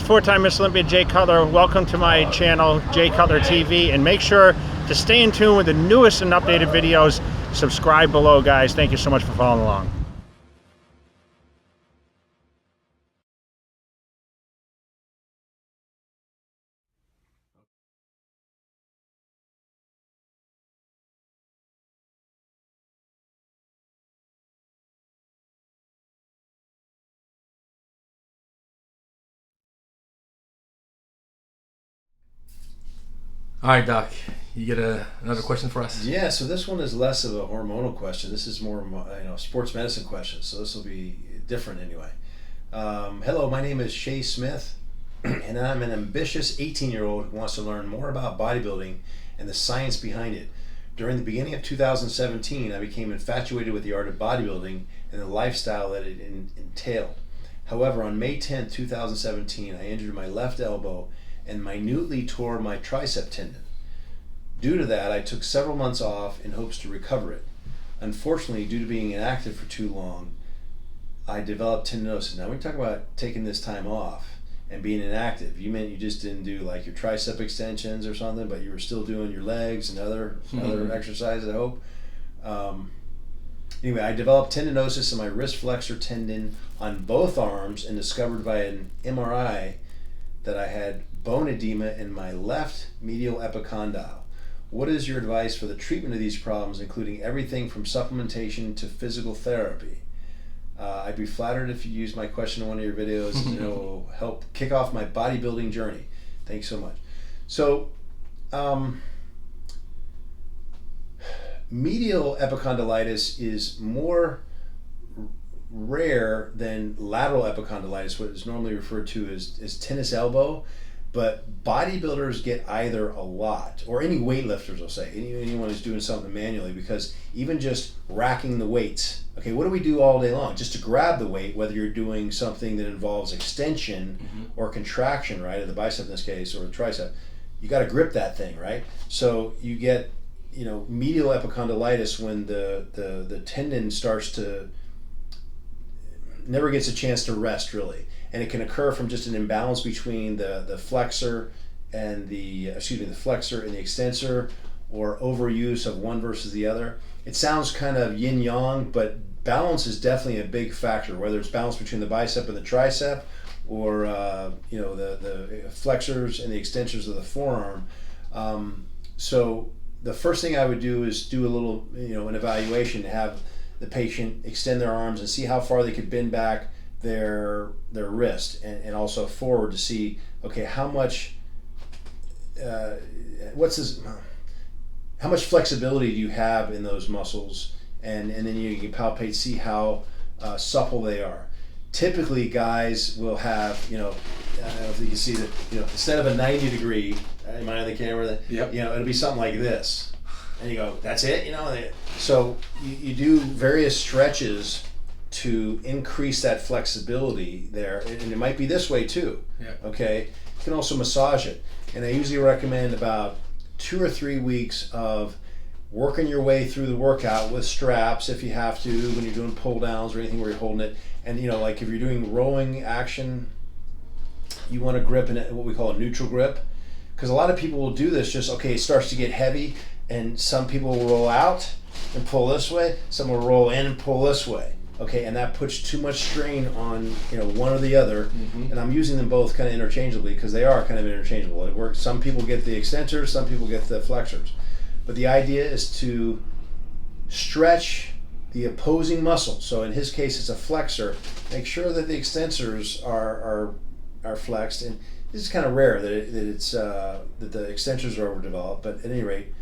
four-time Miss Olympia Jay Cutler. Welcome to my channel, Jay Cutler TV, and make sure to stay in tune with the newest and updated videos. Subscribe below, guys. Thank you so much for following along. All right, Doc, you get another question for us? Yeah, so this one is less of a hormonal question. This is more, sports medicine question. So this will be different anyway. Hello, my name is Shay Smith, and I'm an ambitious 18-year-old who wants to learn more about bodybuilding and the science behind it. During the beginning of 2017, I became infatuated with the art of bodybuilding and the lifestyle that it entailed. However, on May 10, 2017, I injured my left elbow and minutely tore my tricep tendon. Due to that, I took several months off in hopes to recover it. Unfortunately, due to being inactive for too long, I developed tendinosis. Now, we talk about taking this time off and being inactive. You meant you just didn't do like your tricep extensions or something, but you were still doing your legs and other exercises, I hope. Anyway, I developed tendinosis in my wrist flexor tendon on both arms and discovered by an MRI that I had bone edema in my left medial epicondyle. What is your advice for the treatment of these problems, including everything from supplementation to physical therapy? I'd be flattered if you use my question in one of your videos, and it will help kick off my bodybuilding journey. Thanks so much. So, medial epicondylitis is more rare than lateral epicondylitis, what is normally referred to as tennis elbow. But bodybuilders get either a lot, or any weightlifters will say, anyone who's doing something manually, because even just racking the weights, okay, what do we do all day long? Just to grab the weight, whether you're doing something that involves extension or contraction, right, of the bicep in this case, or the tricep, you got to grip that thing, right? So you get, medial epicondylitis when the tendon starts to, never gets a chance to rest really. And it can occur from just an imbalance between the flexor and the flexor and the extensor, or overuse of one versus the other. It sounds kind of yin yang, but balance is definitely a big factor, whether it's balance between the bicep and the tricep, or the flexors and the extensors of the forearm. So the first thing I would do is do a little, an evaluation, to have the patient extend their arms and see how far they could bend back their wrist, and also forward to see, okay, how much how much flexibility do you have in those muscles, and then you can palpate, see how supple they are. Typically, guys will have, I don't know if you can see that, instead of a 90 degree, am I on the camera? Yep. It'll be something like this, and you go, that's it, So you do various stretches to increase that flexibility there, and it might be this way too. Yeah. Okay, you can also massage it, and I usually recommend about 2 or 3 weeks of working your way through the workout with straps if you have to, when you're doing pull downs or anything where you're holding it. And like if you're doing rowing action, you want to grip in what we call a neutral grip, because a lot of people will do this just, okay, it starts to get heavy, and some people will roll out and pull this way, some will roll in and pull this way. Okay, and that puts too much strain on one or the other, and I'm using them both kind of interchangeably because they are kind of interchangeable. It works. Some people get the extensors, some people get the flexors, but the idea is to stretch the opposing muscle. So in his case, it's a flexor. Make sure that the extensors are flexed, and this is kind of rare that the extensors are overdeveloped. But at any rate,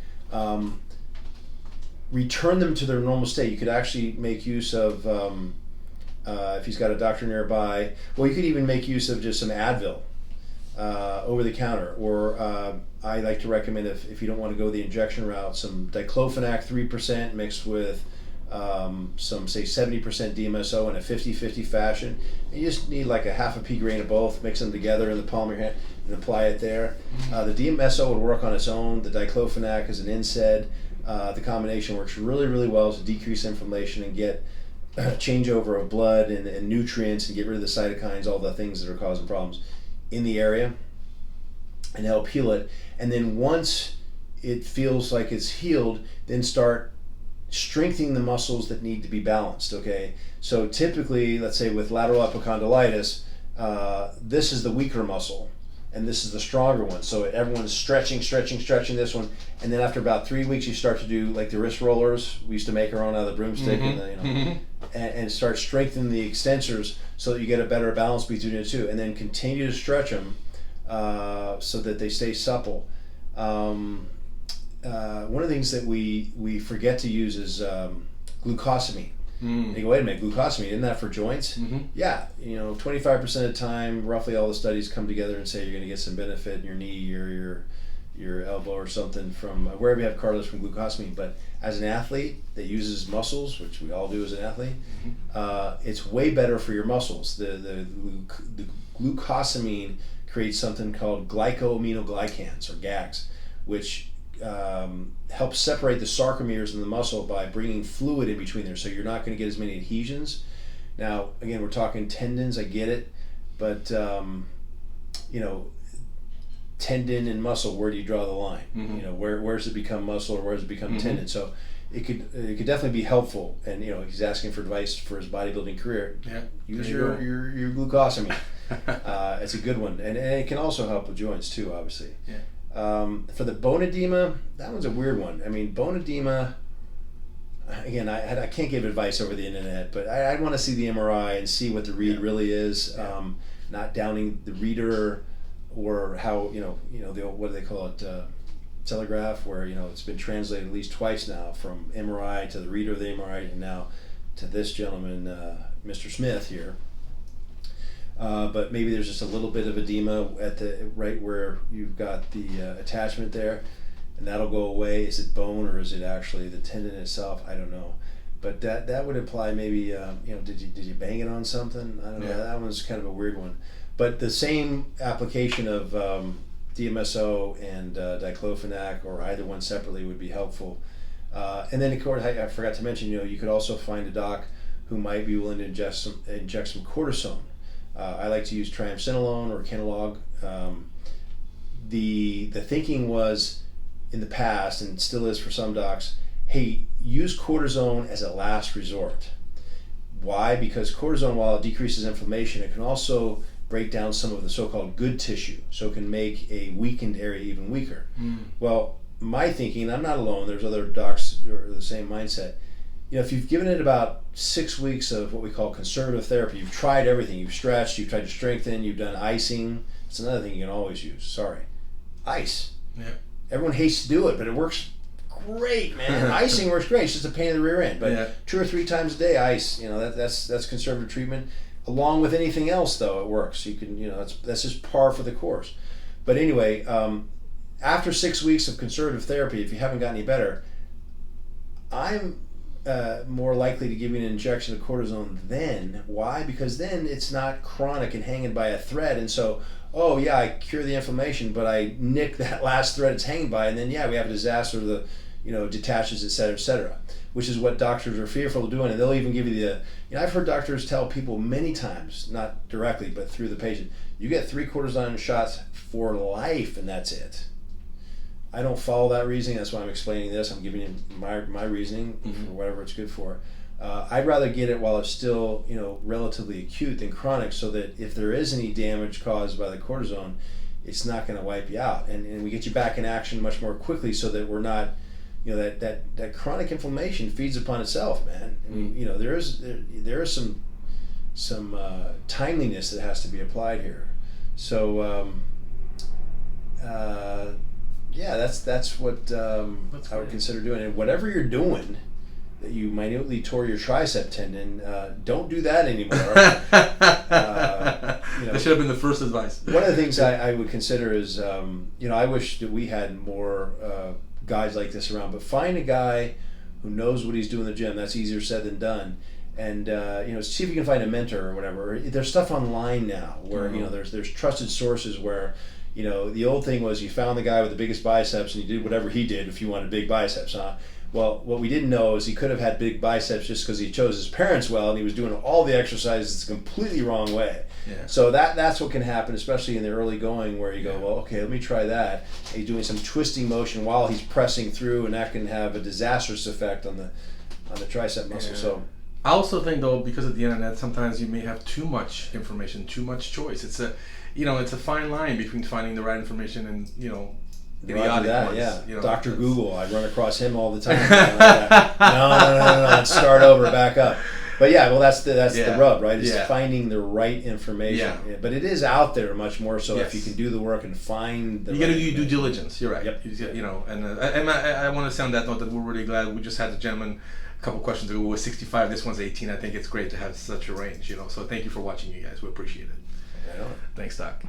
return them to their normal state. You could actually make use of, if he's got a doctor nearby, well, you could even make use of just some Advil over the counter, or I like to recommend, if you don't want to go the injection route, some diclofenac 3% mixed with some, say, 70% DMSO in a 50-50 fashion. And you just need like a half a pea grain of both, mix them together in the palm of your hand and apply it there. The DMSO would work on its own. The diclofenac is an NSAID. The combination works really, really well to decrease inflammation and get changeover of blood and nutrients, and get rid of the cytokines, all the things that are causing problems. in the area and help heal it. And then once it feels like it's healed, then start strengthening the muscles that need to be balanced, okay? So typically, let's say with lateral epicondylitis, this is the weaker muscle and this is the stronger one. So everyone's stretching this one, and then after about 3 weeks, you start to do like the wrist rollers. We used to make our own out of the broomstick, and the, and start strengthening the extensors so that you get a better balance between the two, and then continue to stretch them so that they stay supple. One of the things that we forget to use is glucosamine. You go, wait a minute, glucosamine, isn't that for joints? Yeah, 25% of the time, roughly all the studies come together and say you're going to get some benefit in your knee or your elbow or something from wherever you have cartilage from glucosamine. But as an athlete that uses muscles, which we all do as an athlete, it's way better for your muscles. The glucosamine creates something called glycoaminoglycans, or GAGs, which helps separate the sarcomeres in the muscle by bringing fluid in between there, so you're not going to get as many adhesions. Now, again, we're talking tendons, I get it, but tendon and muscle, where do you draw the line? Where does it become muscle or where does it become tendon? So it could definitely be helpful. And he's asking for advice for his bodybuilding career. Yeah, use your glucosamine. It's a good one, and it can also help with joints too, obviously. Yeah. For the bone edema, that one's a weird one. I mean, bone edema, again, I can't give advice over the internet, but I'd want to see the MRI and see what the read really is. Not downing the reader, or how, what do they call it, telegraph, where, it's been translated at least twice now from MRI to the reader of the MRI and now to this gentleman, Mr. Smith here. But maybe there's just a little bit of edema at the right where you've got the attachment there, and that'll go away. Is it bone or is it actually the tendon itself? I don't know, but that would imply maybe did you bang it on something? I don't know. That one's kind of a weird one. But the same application of DMSO and diclofenac, or either one separately, would be helpful. And then of course I forgot to mention, you could also find a doc who might be willing to inject some cortisone. I like to use triamcinolone or Kenalog. The thinking was in the past, and still is for some docs, hey, use cortisone as a last resort. Why? Because cortisone, while it decreases inflammation, it can also break down some of the so-called good tissue, so it can make a weakened area even weaker. Well, my thinking, and I'm not alone, there's other docs who are the same mindset, if you've given it about 6 weeks of what we call conservative therapy, you've tried everything, you've stretched, you've tried to strengthen, you've done icing. It's another thing you can always use. Ice. Yeah. Everyone hates to do it, but it works great, man. Icing works great. It's just a pain in the rear end. But 2 or 3 times a day, ice. That's conservative treatment. Along with anything else, though, it works. You can, that's just par for the course. But anyway, after 6 weeks of conservative therapy, if you haven't gotten any better, I'm more likely to give you an injection of cortisone then. Why? Because then it's not chronic and hanging by a thread, and so, I cure the inflammation, but I nick that last thread it's hanging by, and then we have a disaster that detaches, et cetera, which is what doctors are fearful of doing. And they'll even give you I've heard doctors tell people many times, not directly but through the patient, you get 3 cortisone shots for life and that's it. I don't follow that reasoning. That's why I'm explaining this. I'm giving you my reasoning for whatever it's good for. I'd rather get it while it's still relatively acute than chronic, so that if there is any damage caused by the cortisone, it's not going to wipe you out, and we get you back in action much more quickly, so that we're not that chronic inflammation feeds upon itself, man. I mean, there is some timeliness that has to be applied here. So. That's what I would consider doing. And whatever you're doing, that you minutely tore your tricep tendon, don't do that anymore. That should have been the first advice. One of the things I would consider is, I wish that we had more guys like this around, but find a guy who knows what he's doing in the gym. That's easier said than done. And see if you can find a mentor or whatever. There's stuff online now where there's trusted sources where. The old thing was you found the guy with the biggest biceps and you did whatever he did if you wanted big biceps, huh? Well, what we didn't know is he could have had big biceps just because he chose his parents well and he was doing all the exercises the completely wrong way. Yeah. So that's what can happen, especially in the early going where you go, well, okay, let me try that. And he's doing some twisting motion while he's pressing through, and that can have a disastrous effect on the tricep muscle. Yeah. So I also think though, because of the internet, sometimes you may have too much information, too much choice. It's a fine line between finding the right information and idiotic ones. Yeah. Dr. Google, I run across him all the time. No, let's start over, back up. But yeah, well, that's the rub, right? Is finding the right information. Yeah. But it is out there much more so Yes. if you can do the work and find the you right got to do due information. diligence. You're right. Yep. And I want to sound that note that we're really glad. We just had a gentleman a couple questions ago who was 65. This one's 18. I think it's great to have such a range. So thank you for watching, you guys. We appreciate it. Right on. Thanks, Doc.